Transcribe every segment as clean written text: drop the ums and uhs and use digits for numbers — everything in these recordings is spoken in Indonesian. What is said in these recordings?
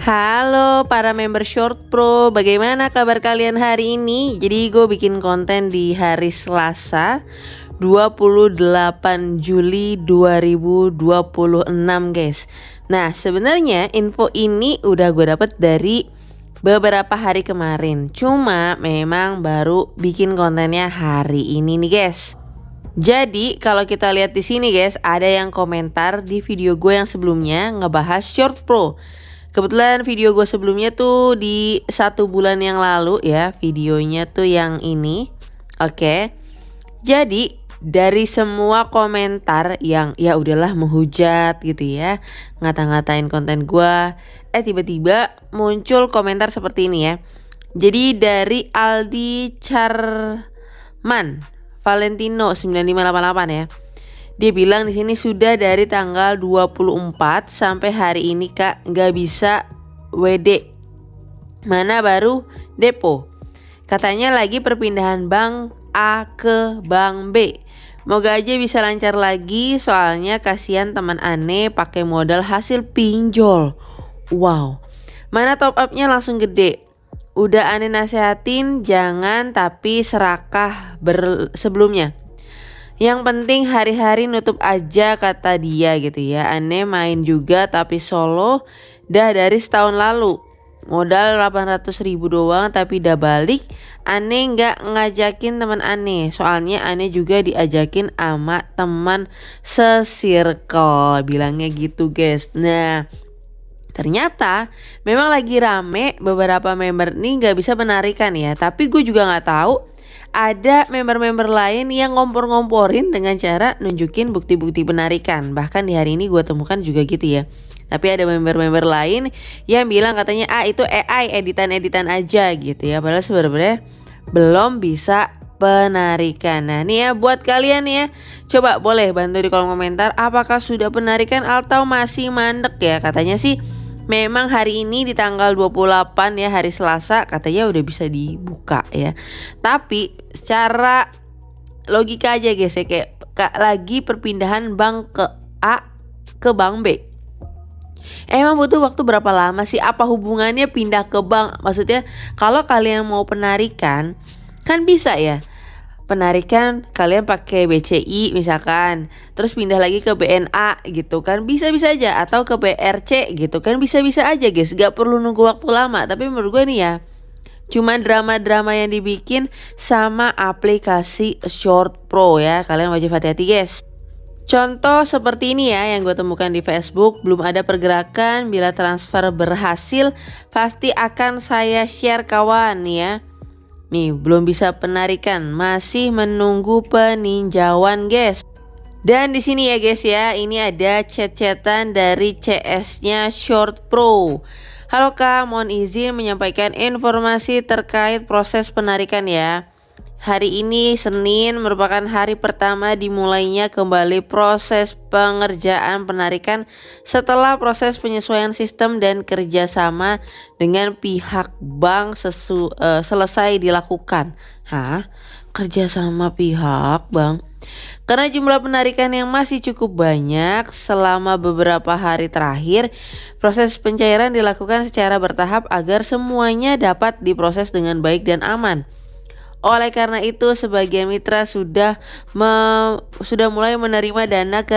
Halo para member Short Pro, bagaimana kabar kalian hari ini? Jadi gue bikin konten di hari Selasa 28 Juli 2026 guys. Nah sebenarnya info ini udah gue dapet dari beberapa hari kemarin. Cuma memang baru bikin kontennya hari ini nih guys. Jadi kalau kita lihat di sini guys, ada yang komentar di video gue yang sebelumnya ngebahas Short Pro. Kebetulan video gue sebelumnya tuh di 1 bulan yang lalu ya, videonya tuh yang ini. Oke. Jadi dari semua komentar yang ya udahlah menghujat gitu ya, ngata-ngatain konten gue, tiba-tiba muncul komentar seperti ini ya. Jadi dari Aldi Charman Valentino 9588 ya. Dia bilang di sini sudah dari tanggal 24 sampai hari ini Kak nggak bisa WD. Mana baru depo. Katanya lagi perpindahan bank A ke bank B. Moga aja bisa lancar lagi soalnya kasihan teman aneh pakai modal hasil pinjol. Wow. Mana top upnya langsung gede. Udah aneh nasehatin jangan tapi serakah sebelumnya. Yang penting hari-hari nutup aja kata dia gitu ya. Aneh main juga tapi solo dah dari setahun lalu. Modal 800.000 doang tapi udah balik. Aneh gak ngajakin teman aneh. Soalnya aneh juga diajakin sama teman sesirkel. Bilangnya gitu guys. Nah ternyata memang lagi rame beberapa member nih gak bisa penarikan ya. Tapi gue juga gak tahu ada member-member lain yang ngompor-ngomporin dengan cara nunjukin bukti-bukti penarikan. Bahkan di hari ini gue temukan juga gitu ya. Tapi ada member-member lain yang bilang katanya itu AI editan-editan aja gitu ya. Padahal sebenarnya belum bisa penarikan. Nah nih ya buat kalian nih ya, coba boleh bantu di kolom komentar apakah sudah penarikan atau masih mandek ya. Katanya sih memang hari ini di tanggal 28 ya, hari Selasa katanya udah bisa dibuka ya. Tapi secara logika aja guys ya, kayak lagi perpindahan bank ke A ke bank B. Emang butuh waktu berapa lama sih? Apa hubungannya pindah ke bank? Maksudnya kalau kalian mau penarikan kan bisa ya. Penarikan kalian pakai BCI misalkan, terus pindah lagi ke BNA gitu kan, bisa-bisa aja, atau ke BRC gitu kan, bisa-bisa aja guys, gak perlu nunggu waktu lama. Tapi menurut gue nih ya, cuma drama-drama yang dibikin sama aplikasi Short Pro ya, kalian wajib hati-hati guys. Contoh seperti ini ya yang gue temukan di Facebook, belum ada pergerakan, bila transfer berhasil pasti akan saya share kawan ya. Nih belum bisa penarikan, masih menunggu peninjauan guys. Dan di sini ya guys ya, ini ada chat-chatan dari CS-nya Short Pro. Halo Kak, mohon izin menyampaikan informasi terkait proses penarikan ya. Hari ini Senin merupakan hari pertama dimulainya kembali proses pengerjaan penarikan setelah proses penyesuaian sistem dan kerjasama dengan pihak bank selesai dilakukan. Kerjasama pihak bank? Karena jumlah penarikan yang masih cukup banyak selama beberapa hari terakhir, proses pencairan dilakukan secara bertahap agar semuanya dapat diproses dengan baik dan aman. Oleh karena itu sebagian mitra sudah mulai menerima dana ke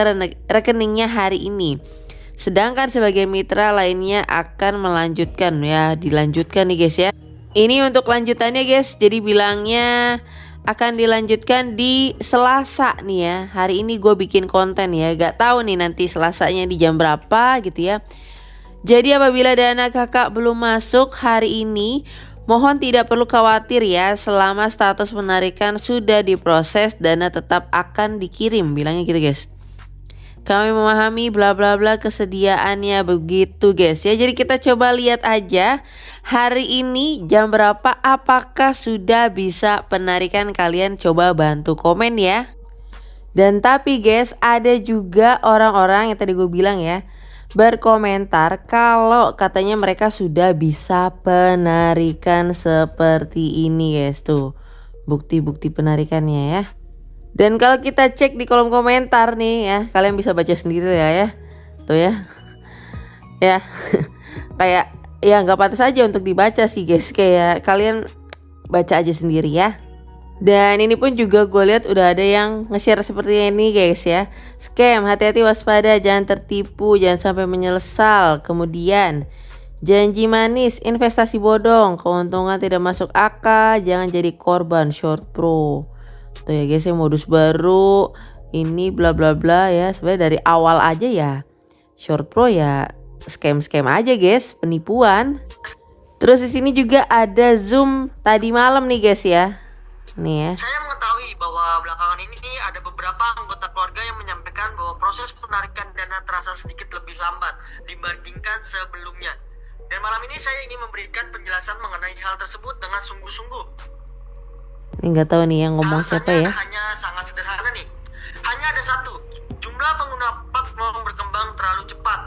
rekeningnya hari ini. Sedangkan sebagian mitra lainnya akan dilanjutkan nih guys ya. Ini untuk lanjutannya guys. Jadi bilangnya akan dilanjutkan di Selasa nih ya. Hari ini gue bikin konten ya. Gak tahu nih nanti Selasanya di jam berapa gitu ya. Jadi apabila dana kakak belum masuk hari ini, mohon tidak perlu khawatir ya, selama status penarikan sudah diproses, dana tetap akan dikirim, bilangnya gitu guys. Kami memahami bla bla bla kesediaannya begitu guys ya. Jadi kita coba lihat aja hari ini jam berapa, apakah sudah bisa penarikan, kalian coba bantu komen ya. Dan tapi guys, ada juga orang-orang yang tadi gue bilang ya, berkomentar kalau katanya mereka sudah bisa penarikan seperti ini guys. Tuh bukti-bukti penarikannya ya. Dan kalau kita cek di kolom komentar nih ya, kalian bisa baca sendiri ya. Tuh ya. Ya. Kayak ya nggak pantas aja untuk dibaca sih guys. Kayak kalian baca aja sendiri ya. Dan ini pun juga gue lihat udah ada yang nge-share seperti ini guys ya. Scam, hati-hati waspada, jangan tertipu, jangan sampai menyesal. Kemudian janji manis, investasi bodong, keuntungan tidak masuk akal, jangan jadi korban short pro. Tuh ya guys ya, modus baru ini bla bla bla ya. Sebenarnya dari awal aja ya short pro ya scam aja guys, penipuan. Terus di sini juga ada Zoom tadi malam nih guys ya. Nih ya. Saya mengetahui bahwa belakangan ini ada beberapa anggota keluarga yang menyampaikan bahwa proses penarikan dana terasa sedikit lebih lambat dibandingkan sebelumnya. Dan malam ini saya ingin memberikan penjelasan mengenai hal tersebut dengan sungguh-sungguh. Ini nggak tahu nih yang ngomong siapa ya. Hanya sangat sederhana nih. Hanya ada satu, jumlah pengguna platform berkembang terlalu cepat.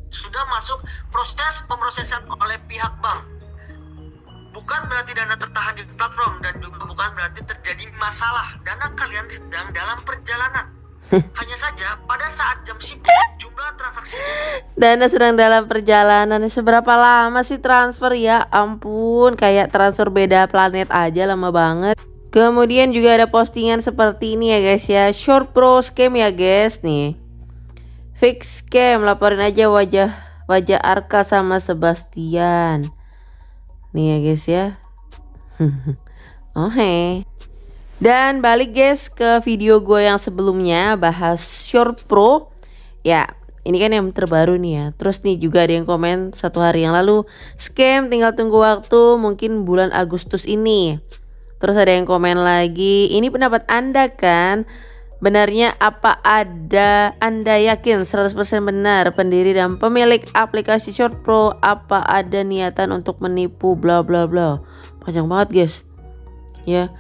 Sudah masuk proses pemrosesan oleh pihak bank. Bukan berarti dana tertahan di platform dan juga bukan berarti terjadi masalah. Dana kalian sedang dalam perjalanan. Hanya saja pada saat jam sibuk jumlah transaksi Dana sedang dalam perjalanan. Seberapa lama sih transfer ya? Ampun, kayak transfer beda planet aja, lama banget. Kemudian juga ada postingan seperti ini ya guys ya. Short pro scam ya guys nih. Fix scam, laporin aja wajah Arka sama Sebastian. Nih ya guys ya. Oh hey. Dan balik guys ke video gue yang sebelumnya bahas short pro. Ya ini kan yang terbaru nih ya. Terus nih juga ada yang komen 1 hari yang lalu, scam tinggal tunggu waktu, mungkin bulan Agustus ini. Terus ada yang komen lagi, ini pendapat Anda kan? Benarnya apa Anda yakin 100% benar pendiri dan pemilik aplikasi Short Pro apa ada niatan untuk menipu bla bla bla. Panjang banget guys. Ya.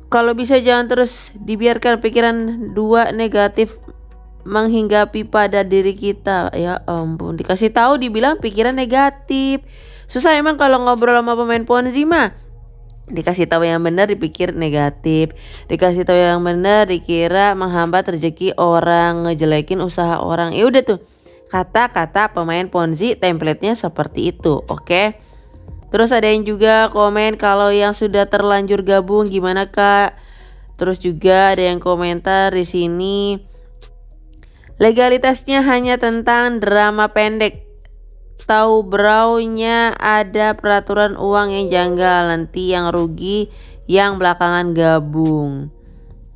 Kalau bisa jangan terus dibiarkan pikiran 2 negatif menghinggapi pada diri kita. Ya ampun, dikasih tahu dibilang pikiran negatif. Susah emang kalau ngobrol sama pemain Ponzi mah. Dikasih tahu yang benar dipikir negatif, dikasih tahu yang benar dikira menghambat rezeki orang, ngejelekin usaha orang. Ya udah tuh kata-kata pemain Ponzi template-nya seperti itu, oke? Terus ada yang juga komen kalau yang sudah terlanjur gabung gimana kak? Terus juga ada yang komentar di sini legalitasnya hanya tentang drama pendek. Tahu braunya ada peraturan uang yang janggal, nanti yang rugi yang belakangan gabung.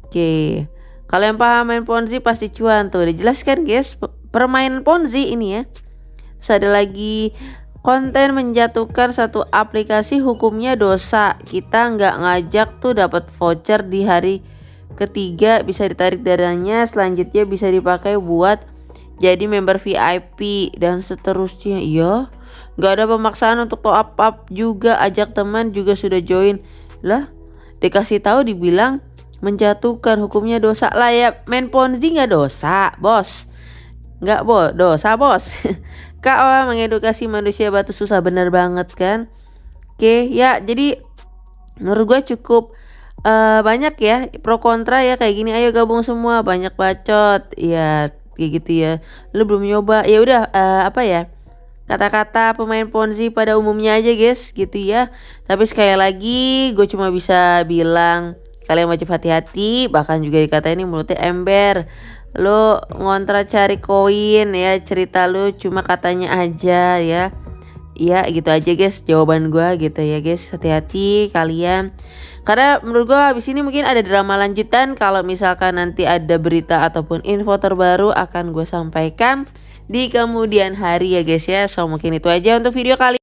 Oke. Kalau yang paham main Ponzi pasti cuan tuh. Dijelaskan guys, permainan Ponzi ini ya. Terus ada lagi konten menjatuhkan satu aplikasi hukumnya dosa. Kita nggak ngajak tuh dapat voucher di hari ketiga bisa ditarik dananya, selanjutnya bisa dipakai buat jadi member VIP dan seterusnya. Iya, nggak ada pemaksaan untuk top up juga, ajak teman juga sudah join. Lah, dikasih tahu dibilang menjatuhkan hukumnya dosa lah ya. Main Ponzi nggak dosa, bos. Nggak dosa, bos. KA mengedukasi manusia batu susah, bener banget kan? Oke, ya jadi menurut gue cukup banyak ya pro kontra ya kayak gini. Ayo gabung semua, banyak bacot. Ya kayak gitu ya. Lu belum nyoba ya udah apa ya, kata-kata pemain Ponzi pada umumnya aja guys gitu ya. Tapi sekali lagi gue cuma bisa bilang kalian wajib hati-hati. Bahkan juga dikatain ini mulutnya ember, lu ngontrak cari koin ya, cerita lu cuma katanya aja ya. Ya gitu aja guys jawaban gue gitu ya guys. Hati-hati kalian, karena menurut gue habis ini mungkin ada drama lanjutan. Kalau misalkan nanti ada berita ataupun info terbaru akan gue sampaikan di kemudian hari ya guys ya. So mungkin itu aja untuk video kali